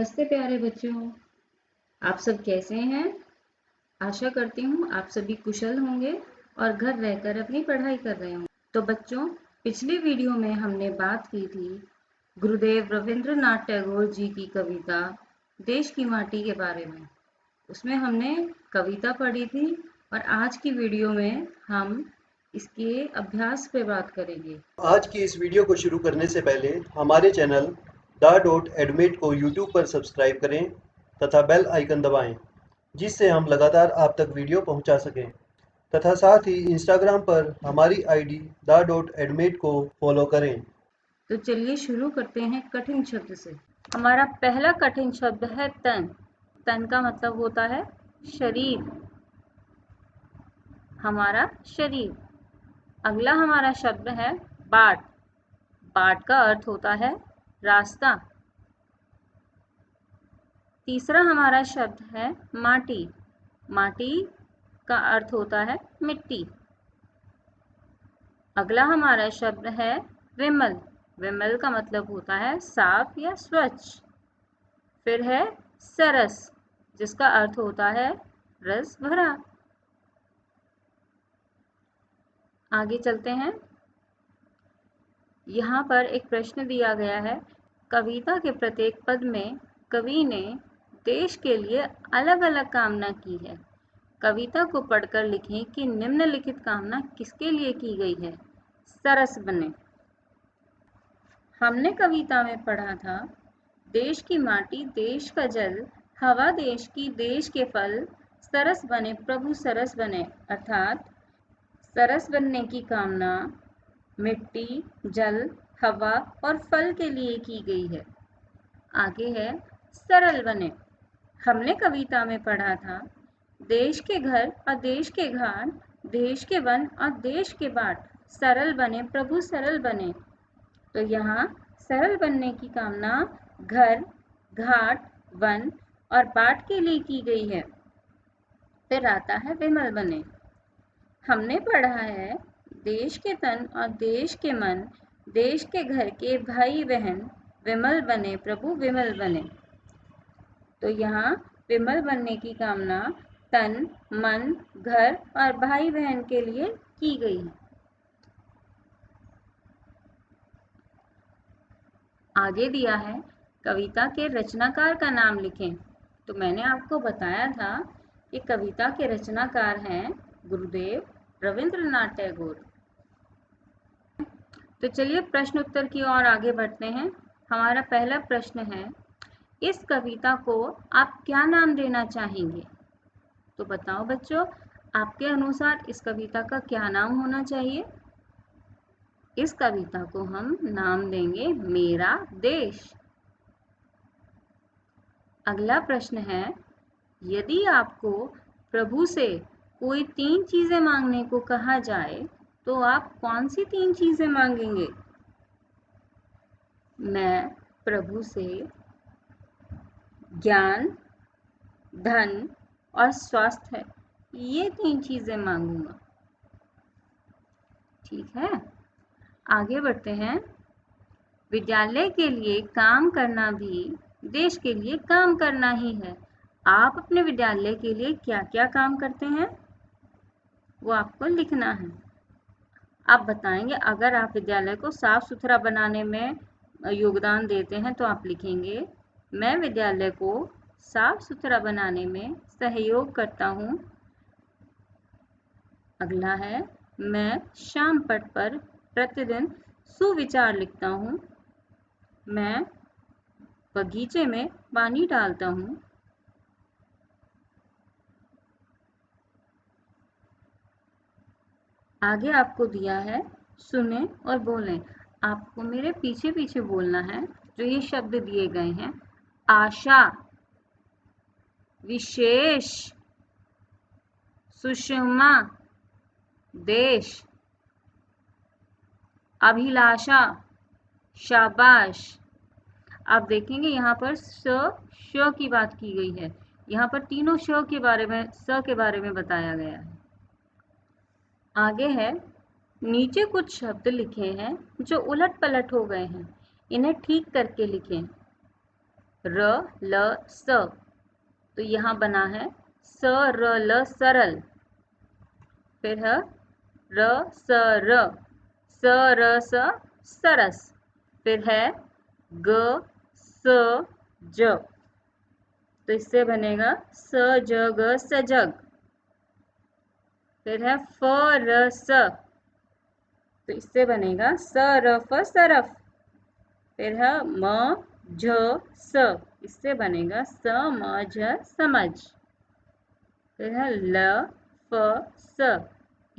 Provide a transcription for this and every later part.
नमस्ते प्यारे बच्चों, आप सब कैसे हैं? आशा करती हूँ आप सभी कुशल होंगे और घर रहकर अपनी पढ़ाई कर रहे होंगे। तो बच्चों, पिछली वीडियो में हमने बात की थी गुरुदेव रविंद्रनाथ टैगोर जी की कविता देश की माटी के बारे में। उसमें हमने कविता पढ़ी थी और आज की वीडियो में हम इसके अभ्यास पे बात करेंगे। आज की इस वीडियो को शुरू करने से पहले हमारे चैनल द.एडमेट को यूट्यूब पर सब्सक्राइब करें तथा बेल आइकन दबाएं, जिससे हम लगातार आप तक वीडियो पहुंचा सकें तथा साथ ही इंस्टाग्राम पर हमारी आईडी द.एडमेट को फॉलो करें। तो चलिए शुरू करते हैं कठिन शब्द से। हमारा पहला कठिन शब्द है तन। तन का मतलब होता है शरीर, हमारा शरीर। अगला हमारा शब्द है बाट। बाट का अर्थ होता है रास्ता। तीसरा हमारा शब्द है माटी। माटी का अर्थ होता है मिट्टी। अगला हमारा शब्द है विमल। विमल का मतलब होता है साफ या स्वच्छ। फिर है सरस, जिसका अर्थ होता है रस भरा। आगे चलते हैं। यहाँ पर एक प्रश्न दिया गया है। कविता के प्रत्येक पद में कवि ने देश के लिए अलग अलग कामना की है। कविता को पढ़कर लिखें कि निम्नलिखित कामना किसके लिए की गई है। सरस बने। हमने कविता में पढ़ा था देश की माटी देश का जल, हवा देश की देश के फल, सरस बने प्रभु सरस बने। अर्थात सरस बनने की कामना मिट्टी, जल, हवा और फल के लिए की गई है। आगे है सरल बने। हमने कविता में पढ़ा था देश के घर और देश के घाट, देश के वन और देश के बाट, सरल बने प्रभु सरल बने। तो यहाँ सरल बनने की कामना घर, घाट, वन और बाट के लिए की गई है। फिर आता है विमल बने। हमने पढ़ा है देश के तन और देश के मन, देश के घर के भाई बहन, विमल बने प्रभु विमल बने। तो यहाँ विमल बनने की कामना तन, मन, घर और भाई बहन के लिए की गई है। आगे दिया है कविता के रचनाकार का नाम लिखें। तो मैंने आपको बताया था कि कविता के रचनाकार हैं गुरुदेव रविंद्रनाथ टैगोर। तो चलिए प्रश्न उत्तर की ओर आगे बढ़ते हैं। हमारा पहला प्रश्न है इस कविता को आप क्या नाम देना चाहेंगे? तो बताओ बच्चों, आपके अनुसार इस कविता का क्या नाम होना चाहिए? इस कविता को हम नाम देंगे मेरा देश। अगला प्रश्न है यदि आपको प्रभु से कोई 3 चीजें मांगने को कहा जाए तो आप कौन सी 3 चीजें मांगेंगे? मैं प्रभु से ज्ञान, धन और स्वास्थ्य, ये 3 चीजें मांगूंगा। ठीक है, आगे बढ़ते हैं। विद्यालय के लिए काम करना भी देश के लिए काम करना ही है। आप अपने विद्यालय के लिए क्या क्या काम करते हैं वो आपको लिखना है। आप बताएंगे अगर आप विद्यालय को साफ सुथरा बनाने में योगदान देते हैं तो आप लिखेंगे मैं विद्यालय को साफ सुथरा बनाने में सहयोग करता हूँ। अगला है मैं शाम पट पर प्रतिदिन सुविचार लिखता हूँ। मैं बगीचे में पानी डालता हूँ। आगे आपको दिया है सुने और बोलें। आपको मेरे पीछे पीछे बोलना है जो ये शब्द दिए गए हैं। आशा, विशेष, सुषमा, देश, अभिलाषा, शाबाश। आप देखेंगे यहाँ पर श की बात की गई है। यहाँ पर तीनों श के बारे में, स के बारे में बताया गया है। आगे है नीचे कुछ शब्द लिखे हैं जो उलट पलट हो गए हैं, इन्हें ठीक करके लिखें। र ल स, तो यहाँ बना है स र ल सरल। फिर है र स र, स र स सरस। फिर है ग स ज, तो इससे बनेगा स ज ग सजग। फिर है फ र स, तो इससे बनेगा स र फ सरफ। फिर है म झ स, इससे बनेगा स म झ समझ। फिर है ल फ स,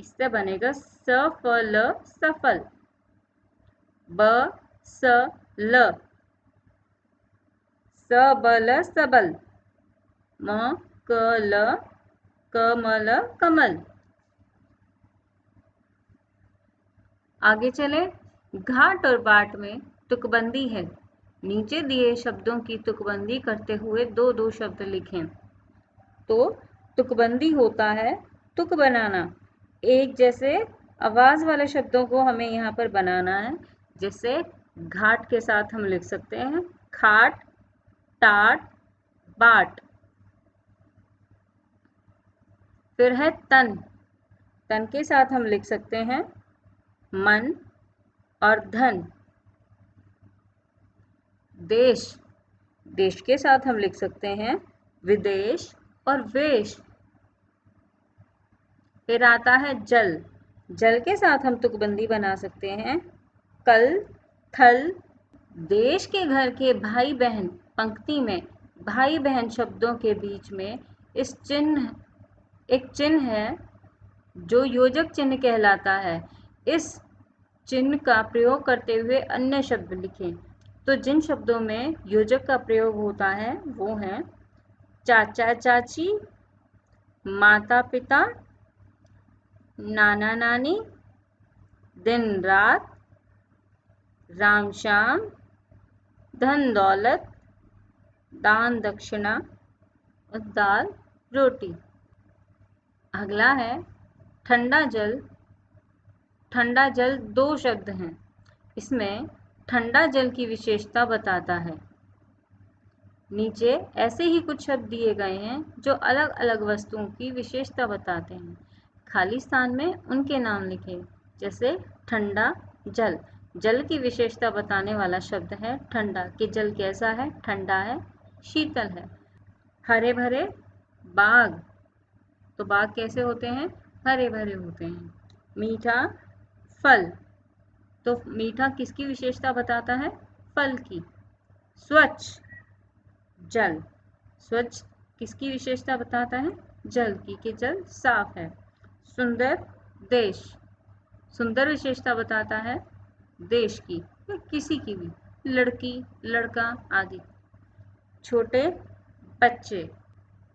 इससे बनेगा स फ ल सफल। ब स ल, स ब ल सबल। म क ल, क म ल कमल। आगे चले, घाट और बाट में तुकबंदी है। नीचे दिए शब्दों की तुकबंदी करते हुए दो दो शब्द लिखें। तो तुकबंदी होता है तुक बनाना। एक जैसे आवाज वाले शब्दों को हमें यहाँ पर बनाना है। जैसे घाट के साथ हम लिख सकते हैं खाट, टाट, बाट। फिर है तन, तन के साथ हम लिख सकते हैं मन और धन। देश, देश के साथ हम लिख सकते हैं विदेश और वेश। फिर आता है जल, जल के साथ हम तुकबंदी बना सकते हैं कल, थल। देश के घर के भाई बहन पंक्ति में भाई बहन शब्दों के बीच में इस चिन्ह, एक चिन्ह है जो योजक चिन्ह कहलाता है। इस चिन्ह का प्रयोग करते हुए अन्य शब्द लिखें। तो जिन शब्दों में योजक का प्रयोग होता है वो हैं चाचा चाची, माता पिता, नाना नानी, दिन रात, राम श्याम, धन दौलत, दान दक्षिणा और दाल रोटी। अगला है ठंडा जल। ठंडा जल दो शब्द हैं। इसमें ठंडा जल की विशेषता बताता है। नीचे ऐसे ही कुछ शब्द दिए गए हैं जो अलग अलग वस्तुओं की विशेषता बताते हैं। खाली स्थान में उनके नाम लिखें। जैसे ठंडा जल, जल की विशेषता बताने वाला शब्द है ठंडा, कि जल कैसा है, ठंडा है, शीतल है। हरे भरे बाग, तो बाग कैसे होते हैं, हरे भरे होते हैं। मीठा फल, तो मीठा किसकी विशेषता बताता है, फल की। स्वच्छ जल, स्वच्छ किसकी विशेषता बताता है, जल की, कि जल साफ है। सुंदर देश, सुंदर विशेषता बताता है देश की या किसी की भी, लड़की, लड़का आदि। छोटे बच्चे।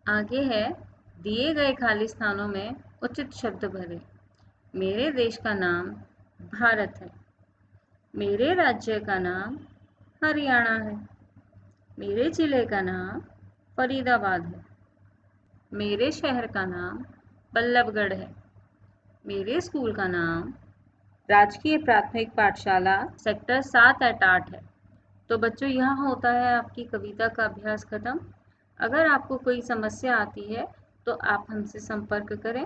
आगे है दिए गए खाली स्थानों में उचित शब्द भरें। मेरे देश का नाम भारत है। मेरे राज्य का नाम हरियाणा है। मेरे जिले का नाम फरीदाबाद है। मेरे शहर का नाम बल्लभगढ़ है। मेरे स्कूल का नाम राजकीय प्राथमिक पाठशाला सेक्टर 7-8 है। तो बच्चों, यहाँ होता है आपकी कविता का अभ्यास खत्म। अगर आपको कोई समस्या आती है तो आप हमसे संपर्क करें।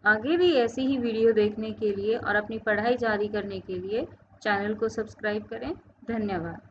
आगे भी ऐसी ही वीडियो देखने के लिए और अपनी पढ़ाई जारी करने के लिए चैनल को सब्सक्राइब करें। धन्यवाद।